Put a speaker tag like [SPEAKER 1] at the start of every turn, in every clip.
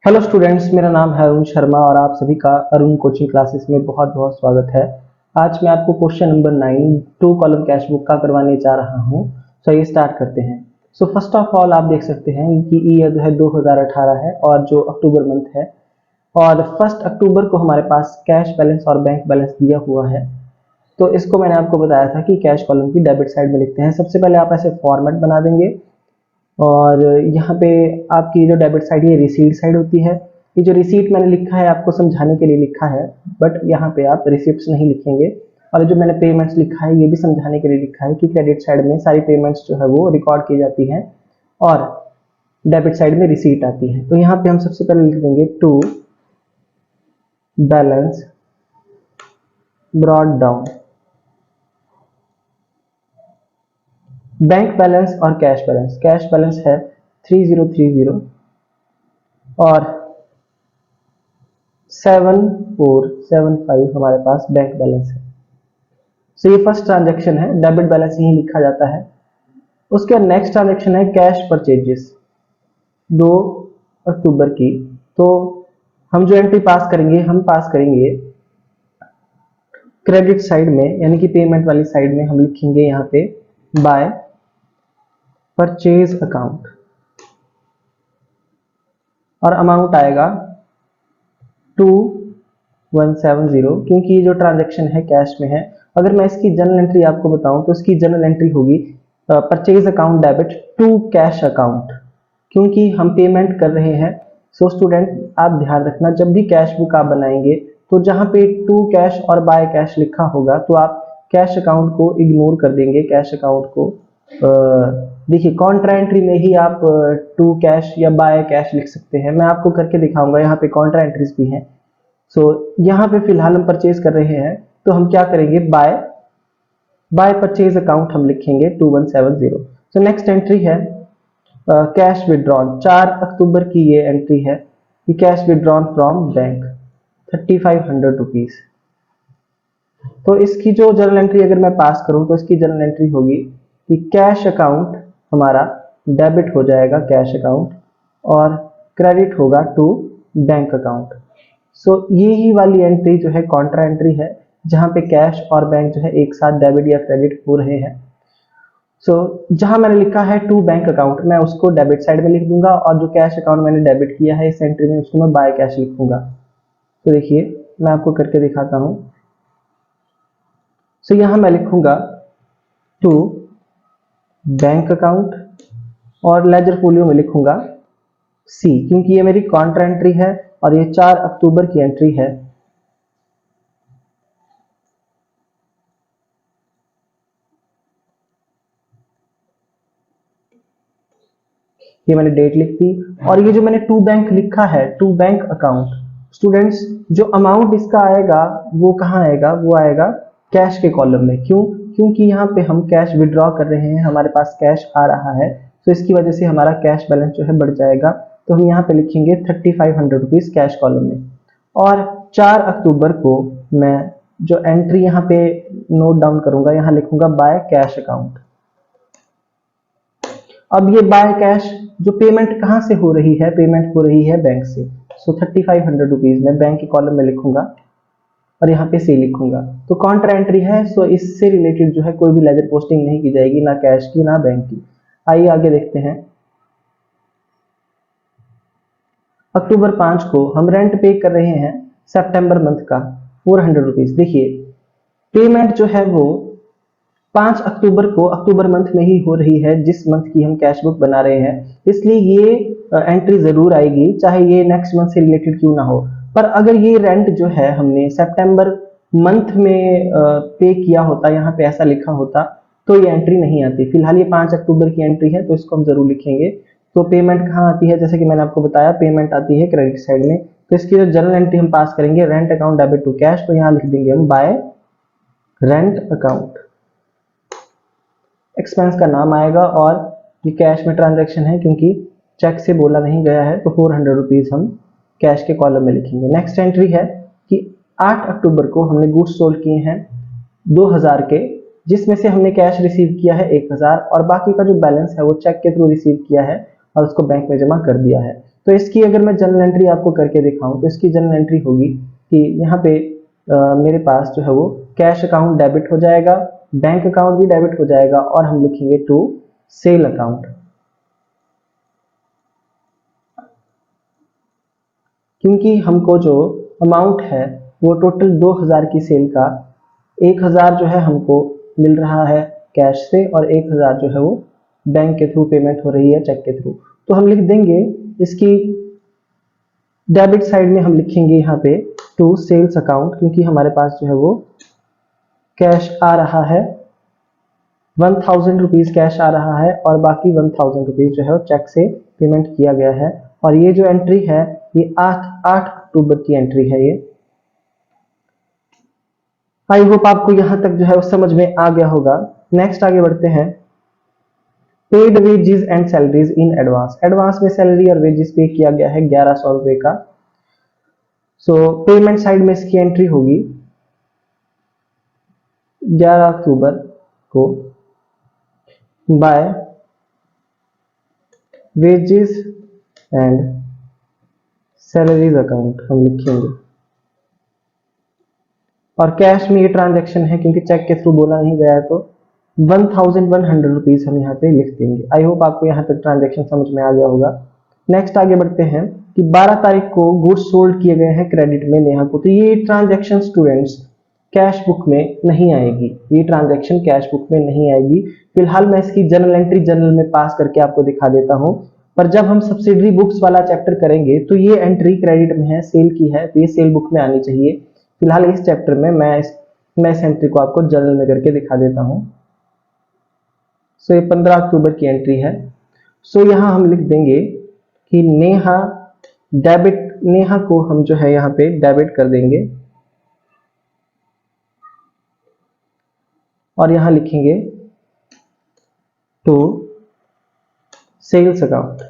[SPEAKER 1] Hello students, मेरा नाम है अरुण शर्मा और आप सभी का अरुण कोचिंग क्लासेस में बहुत बहुत स्वागत है। आज मैं आपको question number 9 two column cash book का करवाने जा रहा हूं। ये स्टार्ट करते हैं। फर्स्ट ऑफ ऑल आप देख सकते हैं कि ईयर जो है 2018 है और जो अक्टूबर मंथ है और 1 अक्टूबर को हमारे पास कैश बैलेंस और बैंक बैलेंस दिया हुआ है। तो इसको मैंने आपको बताया था कि कैश कॉलम की डेबिट साइड में लिखते हैं। सबसे पहले आप ऐसे फॉर्मेट बना देंगे और यहाँ पे आपकी जो डेबिट साइड ये रिसीट साइड होती है। ये जो रिसीट मैंने लिखा है आपको समझाने के लिए लिखा है, बट यहाँ पे आप रिसिप्ट्स नहीं लिखेंगे। और जो मैंने पेमेंट्स लिखा है ये भी समझाने के लिए लिखा है कि क्रेडिट साइड में सारी पेमेंट्स जो है वो रिकॉर्ड की जाती हैं और डेबिट साइड में रिसीट आती है। तो यहाँ पे हम सबसे पहले लिख देंगे to balance brought down. Bank balance और कैश बैलेंस है 3030 और 7475 हमारे पास बैंक बैलेंस है। ये फर्स्ट ट्रांजैक्शन है, डेबिट बैलेंस यही लिखा जाता है। उसके बाद नेक्स्ट ट्रांजैक्शन है कैश परचेजेस 2 अक्टूबर की। तो हम जो एंट्री पास करेंगे हम पास करेंगे क्रेडिट साइड में, यानी कि पेमेंट वाली साइड में हम लिखेंगे यहाँ पे बाय परचेज अकाउंट और अमाउंट आएगा 2170, क्योंकि ये जो ट्रांजैक्शन है कैश में है। अगर मैं इसकी जनरल एंट्री आपको बताऊं तो इसकी जनरल एंट्री होगी purchase account debit to cash account, क्योंकि हम पेमेंट कर रहे हैं। स्टूडेंट आप ध्यान रखना, जब भी कैश बुक आप बनाएंगे तो जहां पे टू कैश और बाय कैश लिखा होगा तो आप कैश अकाउंट को इग्नोर कर देंगे। कैश अकाउंट को देखिए कॉन्ट्रा एंट्री में ही आप टू कैश या बाय कैश लिख सकते हैं। मैं आपको करके दिखाऊंगा, यहाँ पे कॉन्ट्रा एंट्रीज भी हैं। यहाँ पे फिलहाल हम परचेज कर रहे हैं तो हम क्या करेंगे, बाय परचेज अकाउंट हम लिखेंगे 2170। नेक्स्ट एंट्री है कैश विड्रॉन। 4 अक्टूबर की ये एंट्री है कि cash withdrawn from bank 3500 rupees. तो इसकी जो जर्नल एंट्री अगर मैं पास करूं तो इसकी जर्नल एंट्री होगी कि कैश अकाउंट हमारा डेबिट हो जाएगा कैश अकाउंट और क्रेडिट होगा टू बैंक अकाउंट। ये ही वाली एंट्री जो है कॉन्ट्रा एंट्री है, जहां पे कैश और बैंक जो है एक साथ डेबिट या क्रेडिट हो रहे हैं। जहां मैंने लिखा है टू बैंक अकाउंट मैं उसको डेबिट साइड में लिख दूंगा और जो कैश अकाउंट मैंने डेबिट किया है इस एंट्री में उसको मैं बाय कैश लिखूंगा। तो देखिए मैं आपको करके दिखाता हूं। यहां मैं लिखूंगा टू बैंक अकाउंट और लेजर फोलियो में लिखूंगा सी, क्योंकि ये मेरी कॉन्ट्रा एंट्री है और ये 4 अक्टूबर की एंट्री है। ये मैंने डेट लिख दी और ये जो मैंने टू बैंक लिखा है टू बैंक अकाउंट, स्टूडेंट्स जो अमाउंट इसका आएगा वो कहाँ आएगा, वो आएगा कैश के कॉलम में। क्योंकि यहाँ पे हम कैश विड्रॉ कर रहे हैं, हमारे पास कैश आ रहा है, तो इसकी वजह से हमारा कैश बैलेंस जो है बढ़ जाएगा। तो हम यहाँ पे लिखेंगे 3500 रुपीज कैश कॉलम में। और 4 अक्टूबर को मैं जो एंट्री यहाँ पे नोट डाउन करूंगा, यहाँ लिखूंगा बाय कैश अकाउंट। अब ये बाय कैश जो पेमेंट कहाँ से हो रही है, पेमेंट हो रही है बैंक से। 3500 रुपीज में बैंक के कॉलम में लिखूंगा और यहाँ पे सी लिखूंगा। तो कॉन्ट्रा एंट्री है, इससे रिलेटेड जो है कोई भी लेजर पोस्टिंग नहीं की जाएगी, ना कैश की ना बैंक की। आइए आगे देखते हैं। अक्टूबर 5 को हम रेंट पे कर रहे हैं सितंबर मंथ का 400 रुपीज। देखिए पेमेंट जो है वो 5 अक्टूबर को अक्टूबर मंथ में ही हो रही है, जिस मंथ की हम कैश बुक बना रहे हैं, इसलिए ये एंट्री जरूर आएगी, चाहे ये नेक्स्ट मंथ से रिलेटेड क्यों ना हो। पर अगर ये रेंट जो है हमने सितंबर मंथ में पे किया होता, यहाँ पे ऐसा लिखा होता, तो ये एंट्री नहीं आती। फिलहाल ये 5 अक्टूबर की एंट्री है तो इसको हम जरूर लिखेंगे। तो पेमेंट कहाँ आती है, जैसे कि मैंने आपको बताया पेमेंट आती है क्रेडिट साइड में। तो इसकी जो जनरल एंट्री हम पास करेंगे rent account debit to cash, तो यहाँ लिख देंगे हम बाय रेंट अकाउंट। एक्सपेंस का नाम आएगा और ये कैश में ट्रांजैक्शन है क्योंकि चेक से बोला नहीं गया है, तो 400 रुपीज हम कैश के कॉलम में लिखेंगे। नेक्स्ट एंट्री है कि 8 अक्टूबर को हमने गुड्स सोल्ड किए हैं 2000 के, जिसमें से हमने कैश रिसीव किया है 1000 और बाकी का जो बैलेंस है वो चेक के थ्रू रिसीव किया है और उसको बैंक में जमा कर दिया है। तो इसकी अगर मैं जर्नल एंट्री आपको करके दिखाऊं तो इसकी जर्नल एंट्री होगी कि यहाँ पे मेरे पास जो है वो कैश अकाउंट डेबिट हो जाएगा, बैंक अकाउंट भी डेबिट हो जाएगा, और हम लिखेंगे टू सेल अकाउंट। क्योंकि हमको जो अमाउंट है वो टोटल 2000 की सेल का 1000 जो है हमको मिल रहा है कैश से, और 1000 जो है वो बैंक के थ्रू पेमेंट हो रही है चेक के थ्रू। तो हम लिख देंगे इसकी डेबिट साइड में हम लिखेंगे यहाँ पे टू सेल्स अकाउंट, क्योंकि हमारे पास जो है वो कैश आ रहा है 1000 रुपीज कैश आ रहा है, और बाकी 1000 रुपीज जो है वो चेक से पेमेंट किया गया है। और ये जो एंट्री है ये 8 अक्टूबर की एंट्री है ये। आई होप आपको यहां तक जो है वो समझ में आ गया होगा। नेक्स्ट आगे बढ़ते हैं। Paid wages and salaries in advance. Advance में सैलरी और वेजेस पे किया गया है 1100 रुपए का। सो पेमेंट साइड में इसकी एंट्री होगी 11 अक्टूबर को by wages and salaries account हम लिखेंगे, और कैश में ये ट्रांजैक्शन है क्योंकि चेक के थ्रू बोला नहीं गया है तो 1100 रुपीज हम यहाँ पे लिख देंगे। आई होप आपको यहाँ तक ट्रांजैक्शन समझ में आ गया होगा। नेक्स्ट आगे बढ़ते हैं कि 12 तारीख को गुड्स सोल्ड किए गए हैं क्रेडिट में नेहा को। तो ये ट्रांजैक्शन स्टूडेंट्स कैश बुक में नहीं आएगी, ये ट्रांजैक्शन कैश बुक में नहीं आएगी। फिलहाल मैं इसकी जर्नल एंट्री जर्नल में पास करके आपको दिखा देता हूँ, पर जब हम सब्सिडरी बुक्स वाला चैप्टर करेंगे तो ये एंट्री क्रेडिट में है, सेल की है, तो ये सेल बुक में आनी चाहिए। फिलहाल इस चैप्टर में मैं इस एंट्री को आपको जर्नल में करके दिखा देता हूं। सो ये 15 अक्टूबर की एंट्री है। सो यहां हम लिख देंगे कि नेहा डेबिट, नेहा को हम जो है यहां पे डेबिट कर देंगे, और यहां लिखेंगे टू सेल्स अकाउंट,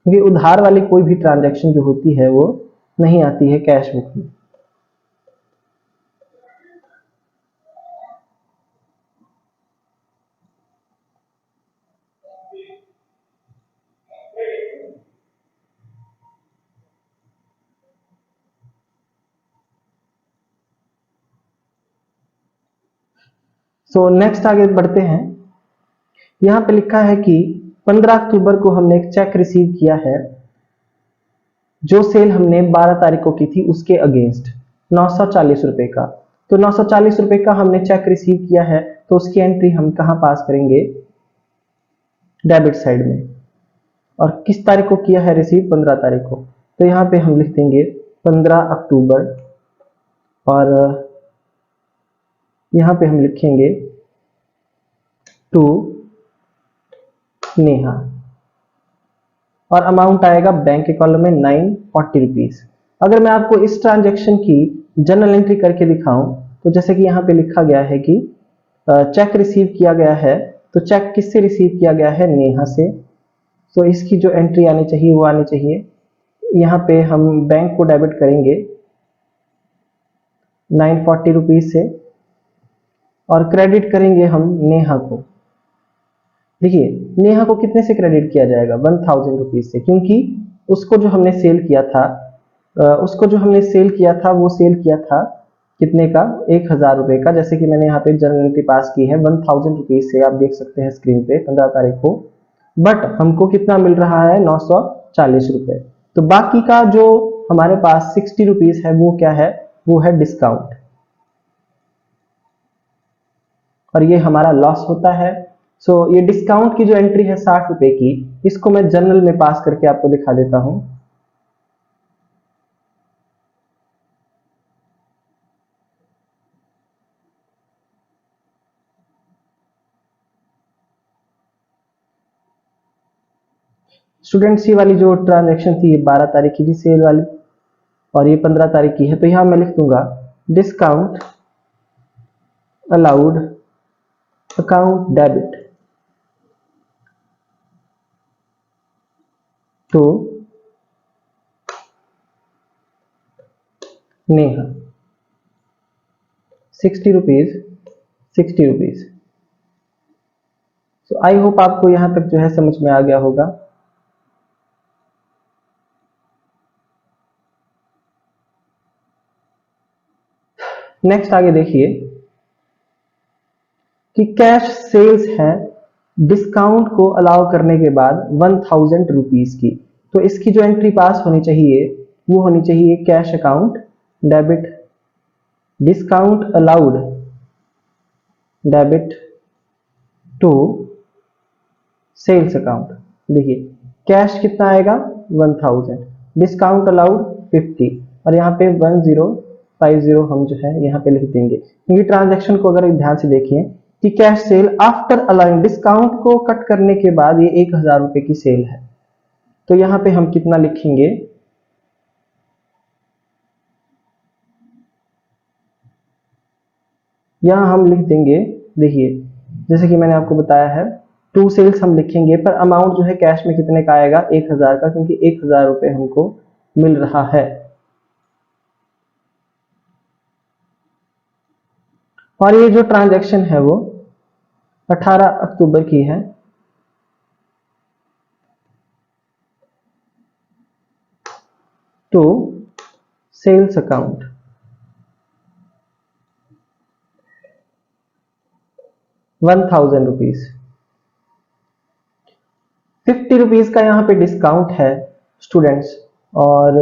[SPEAKER 1] क्योंकि उधार वाली कोई भी ट्रांजैक्शन जो होती है वो नहीं आती है कैश बुक में। सो नेक्स्ट आगे बढ़ते हैं। यहां पे लिखा है कि 15 अक्टूबर को हमने एक चेक रिसीव किया है, जो सेल हमने 12 तारीख को की थी उसके अगेंस्ट 940 रुपए का। तो 940 रुपए का हमने चेक रिसीव किया है, तो उसकी एंट्री हम कहां पास करेंगे, डेबिट साइड में। और किस तारीख को किया है रिसीव, 15 तारीख को। तो यहां पे हम लिख देंगे 15 अक्टूबर, और यहां पे हम लिखेंगे टू नेहा, और अमाउंट आएगा बैंक के कॉलम में 940 रुपीज। अगर मैं आपको इस ट्रांजैक्शन की जर्नल एंट्री करके दिखाऊं तो जैसे कि यहाँ पे लिखा गया है कि चेक रिसीव किया गया है, तो चेक किससे रिसीव किया गया है, नेहा से। तो इसकी जो एंट्री आनी चाहिए वो आनी चाहिए, यहाँ पे हम बैंक को डेबिट करेंगे 940 रुपीज से, और क्रेडिट करेंगे हम नेहा को। देखिए नेहा को कितने से क्रेडिट किया जाएगा, 1000 रुपीज से, क्योंकि उसको जो हमने सेल किया था वो सेल किया था कितने का, 1000 रुपए का। जैसे कि मैंने यहाँ पे जर्नल एंट्री पास की है 1000 रुपीज से, आप देख सकते हैं स्क्रीन पे 15 तारीख को। बट हमको कितना मिल रहा है, 940 रुपए। तो बाकी का जो हमारे पास 60 रुपीज है वो क्या है, वो है डिस्काउंट, और ये हमारा लॉस होता है। सो ये डिस्काउंट की जो एंट्री है 60 रुपए की, इसको मैं जर्नल में पास करके आपको दिखा देता हूं। स्टूडेंट्स ये वाली जो ट्रांजैक्शन थी ये 12 तारीख की थी सेल वाली, और ये 15 तारीख की है। तो यहां मैं लिख दूंगा discount allowed account debit to Neha 60 rupees 60 rupees. So I hope आपको यहां तक जो है समझ में आ गया होगा। नेक्स्ट आगे देखिए कि कैश सेल्स है डिस्काउंट को अलाउ करने के बाद 1000 रुपीज की, तो इसकी जो एंट्री पास होनी चाहिए वो होनी चाहिए cash account debit discount allowed debit to sales account. देखिए कैश कितना आएगा 1000, डिस्काउंट अलाउड 50 और यहाँ पे 1050 हम जो है यहाँ पे लिख देंगे, क्योंकि ट्रांजैक्शन को अगर ध्यान से देखिए कि cash cell after allowing discount को कट करने के बाद ये 1000 रुपए की सेल है, तो यहाँ पे हम कितना लिखेंगे, यहाँ हम लिख देंगे, देखिए जैसे कि मैंने आपको बताया है टू सेल्स हम लिखेंगे, पर अमाउंट जो है कैश में कितने का आएगा 1000 का, क्योंकि 1000 रुपए हमको मिल रहा है। और ये जो ट्रांजैक्शन है वो 18 अक्टूबर की है। To sales account 1000 rupees, 50 rupees का यहाँ पे डिस्काउंट है स्टूडेंट्स। और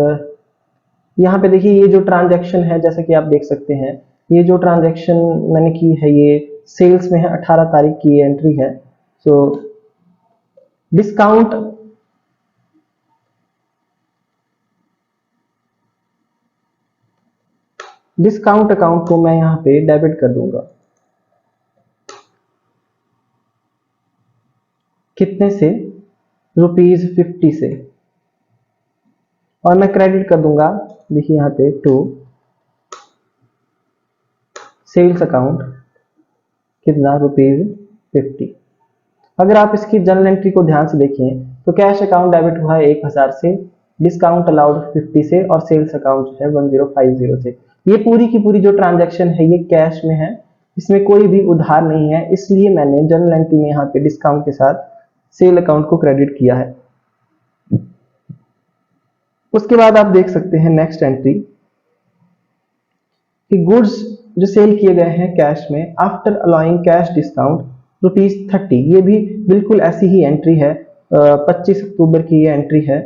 [SPEAKER 1] यहाँ पे देखिए ये जो ट्रांजैक्शन है जैसे कि आप देख सकते हैं, ये जो ट्रांजैक्शन मैंने की है ये सेल्स में है, 18 तारीख की एंट्री है। सो डिस्काउंट अकाउंट को मैं यहाँ पे डेबिट कर दूंगा, कितने से ₹50 से, और मैं क्रेडिट कर दूंगा, देखिए यहाँ पे टू सेल्स अकाउंट कितना ₹50। अगर आप इसकी जर्नल एंट्री को ध्यान से देखें तो कैश अकाउंट डेबिट हुआ है 1000 से, डिस्काउंट अलाउड 50 से और सेल्स अकाउंट जो है 1050 से। ये पूरी की पूरी जो ट्रांजैक्शन है ये कैश में है, इसमें कोई भी उधार नहीं है, इसलिए मैंने जर्नल एंट्री में यहाँ पे डिस्काउंट के साथ सेल अकाउंट को क्रेडिट किया है। उसके बाद आप देख सकते हैं नेक्स्ट एंट्री कि गुड्स जो सेल किए गए हैं कैश में आफ्टर अलाउइंग कैश डिस्काउंट ₹30, ये भी बिल्कुल ऐसी ही एंट्री है, 25 अक्टूबर की ये एंट्री है।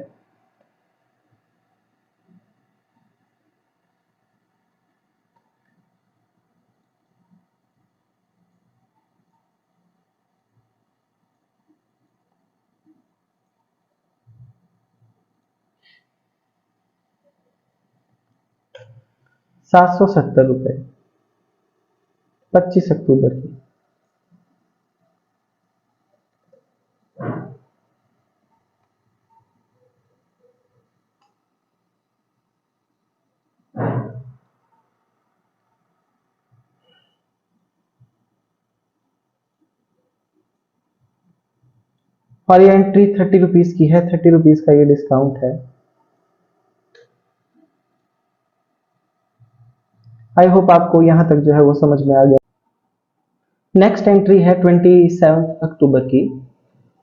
[SPEAKER 1] ₹770, 25 अक्टूबर की। और ये एंट्री 30 रुपीज की है, 30 रुपीज का ये डिस्काउंट है। आई होप आपको यहां तक जो है वो समझ में आ गया। नेक्स्ट एंट्री है 27 अक्टूबर की।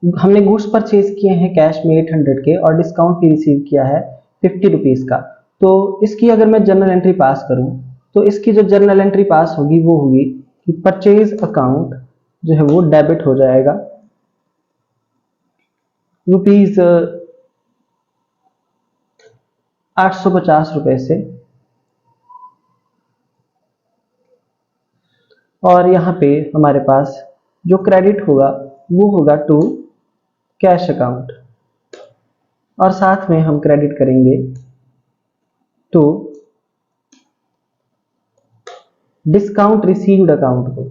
[SPEAKER 1] हमने गुड्स परचेज किए हैं कैश में 800 के और डिस्काउंट भी रिसीव किया है 50 रुपीज का। तो इसकी अगर मैं जर्नल एंट्री पास करूं तो इसकी जो जर्नल एंट्री पास होगी वो होगी कि परचेज अकाउंट जो है वो डेबिट हो जाएगा रुपीज 850 रुपए से, और यहाँ पे हमारे पास जो क्रेडिट होगा वो होगा टू कैश अकाउंट, और साथ में हम क्रेडिट करेंगे टू डिस्काउंट रिसीव्ड अकाउंट को।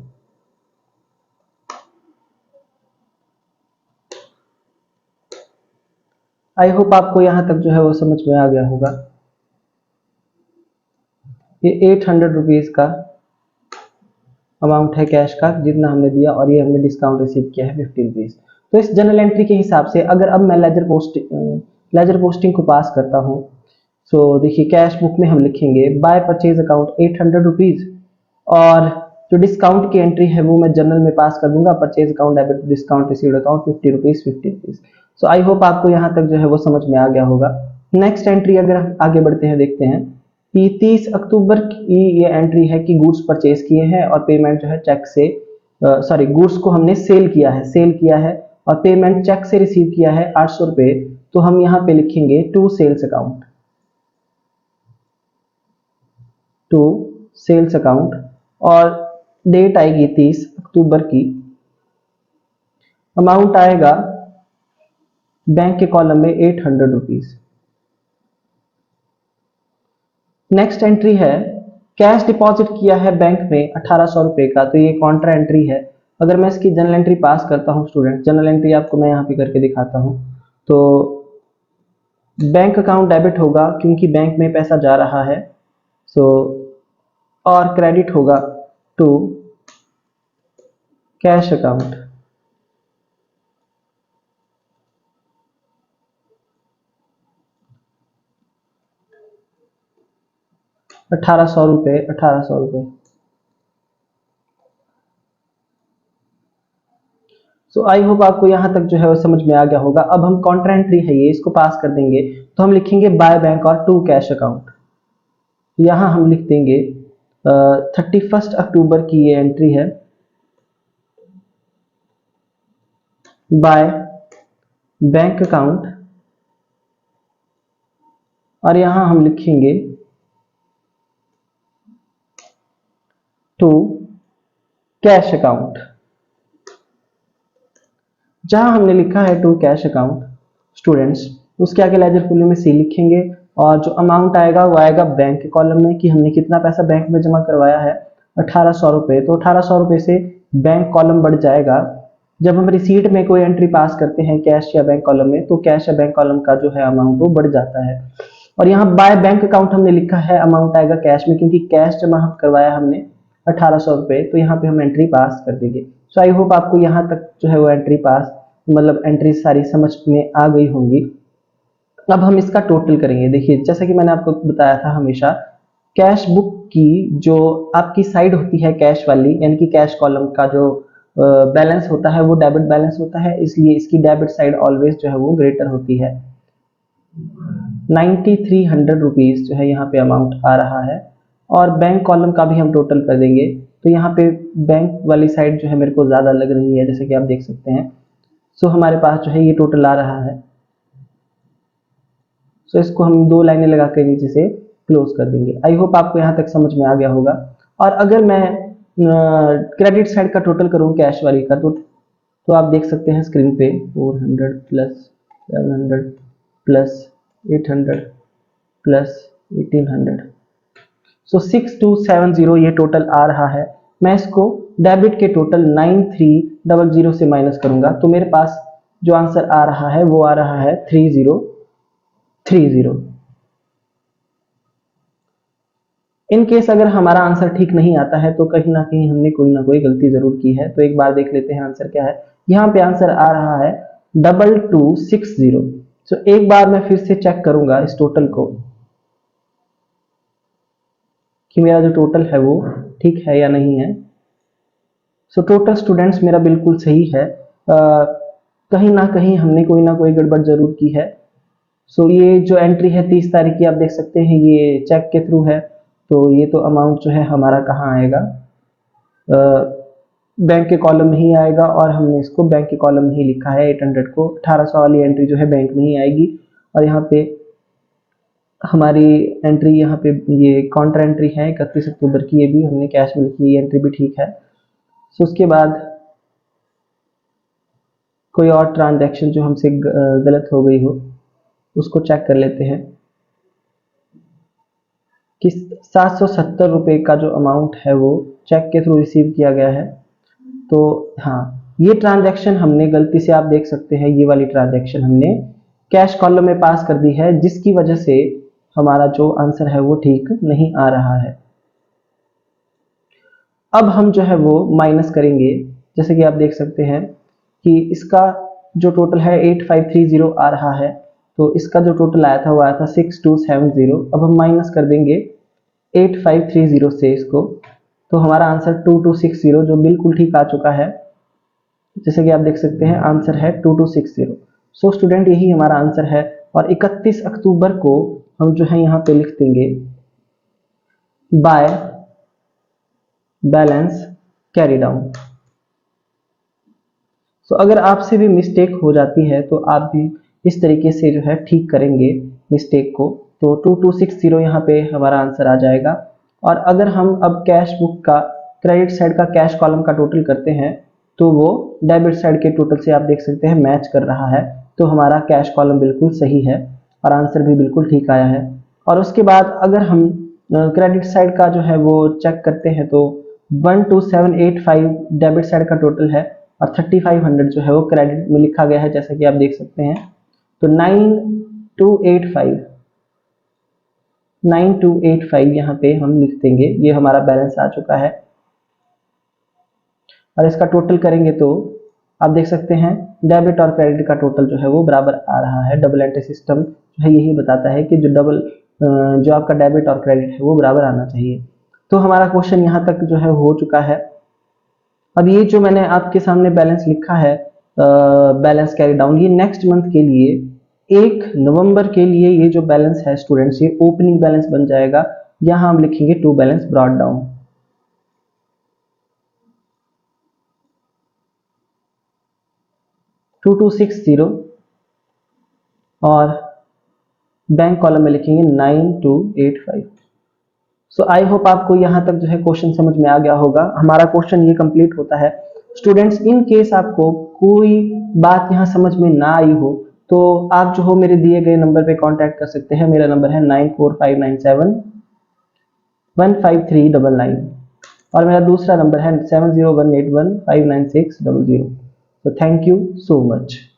[SPEAKER 1] आई होप आपको यहां तक जो है वो समझ में आ गया होगा। ये 800 रुपीज का अमाउंट है कैश का जितना हमने दिया, और ये हमने डिस्काउंट रिसीव किया है 50 रुपीज। तो इस जनरल एंट्री के हिसाब से अगर अब मैं लेजर पोस्टिंग को पास करता हूँ, तो देखिए कैश बुक में हम लिखेंगे बाय परचेज अकाउंट 800 रुपीज, और जो डिस्काउंट की एंट्री है वो मैं जनरल में पास कर दूंगा, purchase account debit discount received account 50 rupees 50 rupees. So I hope आपको यहाँ तक जो है वो समझ में आ गया होगा। नेक्स्ट एंट्री अगर हम आगे बढ़ते हैं देखते हैं कि 30 अक्टूबर की ये एंट्री है कि गुड्स परचेज किए हैं और पेमेंट जो है चेक से, सॉरी, गुड्स को हमने सेल किया है और पेमेंट चेक से रिसीव किया है 800 रुपए। तो हम यहाँ पे लिखेंगे to sales account, to sales account, और डेट आएगी 30 अक्टूबर की। अमाउंट आएगा बैंक के कॉलम में 800 रुपीज। नेक्स्ट एंट्री है कैश डिपॉजिट किया है बैंक में 1800 रुपए का, तो ये कॉन्ट्रा एंट्री है। अगर मैं इसकी जनरल एंट्री पास करता हूँ स्टूडेंट, जनरल एंट्री आपको मैं यहाँ पे करके दिखाता हूँ, तो बैंक अकाउंट डेबिट होगा क्योंकि बैंक में पैसा जा रहा है, सो, और क्रेडिट होगा टू कैश अकाउंट। अठारह सौ रुपये, 1800 रुपये। सो आई होप आपको यहां तक जो है वो समझ में आ गया होगा। अब हम कॉन्ट्रा एंट्री है ये, इसको पास कर देंगे तो हम लिखेंगे बाय बैंक और टू कैश अकाउंट। यहां हम लिख देंगे 31 अक्टूबर की ये एंट्री है, बाय बैंक अकाउंट, और यहां हम लिखेंगे टू कैश अकाउंट। जहां हमने लिखा है टू कैश अकाउंट स्टूडेंट्स, उसके आगे लेजर फॉलोइंग में सी लिखेंगे और जो अमाउंट आएगा वो आएगा बैंक के कॉलम में कि हमने कितना पैसा बैंक में जमा करवाया है, 1800 रुपये। तो 1800 रुपये से बैंक कॉलम बढ़ जाएगा। जब हम रिसीट में कोई एंट्री पास करते हैं कैश या बैंक कॉलम में, तो कैश या बैंक कॉलम का जो है अमाउंट वो बढ़ जाता है। और यहाँ बाय बैंक अकाउंट हमने लिखा है, अमाउंट आएगा कैश में क्योंकि कैश जमा करवाया हमने 1800 रुपये, तो यहाँ पे हम एंट्री पास कर देंगे। सो आई होप आपको यहाँ तक जो है वो एंट्री पास, मतलब एंट्री सारी समझ में आ गई होंगी। अब हम इसका टोटल करेंगे। देखिए जैसा कि मैंने आपको बताया था, हमेशा कैश बुक की जो आपकी साइड होती है कैश वाली, यानी कि कैश कॉलम का जो बैलेंस होता है वो डेबिट बैलेंस होता है, इसलिए इसकी डेबिट साइड ऑलवेज जो है वो ग्रेटर होती है। 9300 रुपीज जो है यहाँ पे अमाउंट आ रहा है। और बैंक कॉलम का भी हम टोटल कर देंगे, तो यहाँ पे बैंक वाली साइड जो है मेरे को ज्यादा लग रही है, जैसे कि आप देख सकते हैं। सो हमारे पास जो है ये टोटल आ रहा है। सो इसको हम दो लाइनें लगा के नीचे से क्लोज कर देंगे। आई होप आपको यहाँ तक समझ में आ गया होगा। और अगर मैं क्रेडिट साइड का टोटल करूँ कैश वाली का, तो आप देख सकते हैं स्क्रीन पे 400 प्लस 700 प्लस 800 प्लस 1800, सो 6270 ये टोटल आ रहा है। मैं इसको डेबिट के टोटल 9300 से माइनस करूंगा, तो मेरे पास जो आंसर आ रहा है वो आ रहा है 3030। इन केस अगर हमारा आंसर ठीक नहीं आता है तो कहीं ना कहीं हमने कोई ना कोई गलती जरूर की है। तो एक बार देख लेते हैं आंसर क्या है। यहाँ पे आंसर आ रहा है 2260। तो एक बार मैं फिर से चेक करूंगा इस टोटल को कि मेरा जो टोटल है वो ठीक है या नहीं है। सो टोटल स्टूडेंट्स मेरा बिल्कुल सही है। कहीं ना कहीं हमने कोई ना कोई गड़बड़ जरूर की है। सो ये जो एंट्री है 30 तारीख की, आप देख सकते हैं ये चेक के थ्रू है, तो ये तो अमाउंट जो है हमारा कहाँ आएगा, बैंक के कॉलम में ही आएगा, और हमने इसको बैंक के कॉलम में ही लिखा है 800 को। 1800 वाली एंट्री जो है बैंक में ही आएगी। और यहाँ पे हमारी एंट्री, यहाँ पे ये काउंटर एंट्री है 31 अक्टूबर की, ये भी हमने कैश में लिखी, ये एंट्री भी ठीक है। सो उसके बाद कोई और ट्रांजैक्शन जो हमसे गलत हो गई हो उसको चेक कर लेते हैं कि 770 रुपये का जो अमाउंट है वो चेक के थ्रू रिसीव किया गया है। तो हाँ, ये ट्रांजैक्शन हमने गलती से, आप देख सकते हैं ये वाली ट्रांजैक्शन हमने कैश कॉलम में पास कर दी है, जिसकी वजह से हमारा जो आंसर है वो ठीक नहीं आ रहा है। अब हम जो है वो माइनस करेंगे, जैसे कि आप देख सकते हैं कि इसका जो टोटल है 8530 आ रहा है, तो इसका जो टोटल आया था वो आया था 6270। अब हम माइनस कर देंगे 8530 से इसको, तो हमारा आंसर 2260 जो बिल्कुल ठीक आ चुका है। जैसे कि आप देख सकते हैं आंसर है 2260। सो स्टूडेंट यही हमारा आंसर है। और 31 अक्टूबर को हम जो है यहाँ पे लिख देंगे बाय बैलेंस कैरी डाउन। तो अगर आपसे भी मिस्टेक हो जाती है तो आप भी इस तरीके से जो है ठीक करेंगे मिस्टेक को, तो 2260 यहाँ पे हमारा आंसर आ जाएगा। और अगर हम अब कैश बुक का क्रेडिट साइड का कैश कॉलम का टोटल करते हैं तो वो डेबिट साइड के टोटल से आप देख सकते हैं मैच कर रहा है, तो हमारा कैश कॉलम बिल्कुल सही है और आंसर भी बिल्कुल ठीक आया है। और उसके बाद अगर हम क्रेडिट साइड का जो है वो चेक करते हैं तो 12785 डेबिट साइड का टोटल है और 3500 जो है वो क्रेडिट में लिखा गया है, जैसा कि आप देख सकते हैं। तो 9285 यहाँ पे हम लिख देंगे, ये हमारा बैलेंस आ चुका है। और इसका टोटल करेंगे तो आप देख सकते हैं डेबिट और क्रेडिट का टोटल जो है वो बराबर आ रहा है। डबल एंट्री सिस्टम जो है यही बताता है कि जो आपका डेबिट और क्रेडिट है वो बराबर आना चाहिए। तो हमारा क्वेश्चन यहाँ तक जो है हो चुका है। अब ये जो मैंने आपके सामने बैलेंस लिखा है, बैलेंस कैरी डाउन, ये नेक्स्ट मंथ के लिए 1 नवंबर के लिए ये जो बैलेंस है स्टूडेंट्स, ये ओपनिंग बैलेंस बन जाएगा। यहां हम लिखेंगे टू बैलेंस ब्रॉट डाउन। 2260 और बैंक कॉलम में लिखेंगे 9285। सो आई होप आपको यहाँ तक जो है क्वेश्चन समझ में आ गया होगा। हमारा क्वेश्चन ये कंप्लीट होता है। स्टूडेंट्स, इन केस आपको कोई बात यहाँ समझ में ना आई हो तो आप जो हो मेरे दिए गए नंबर पे कांटेक्ट कर सकते हैं। मेरा नंबर है 9459715399 और मेरा दूसरा नंबर है 7018159600। तो थैंक यू सो मच।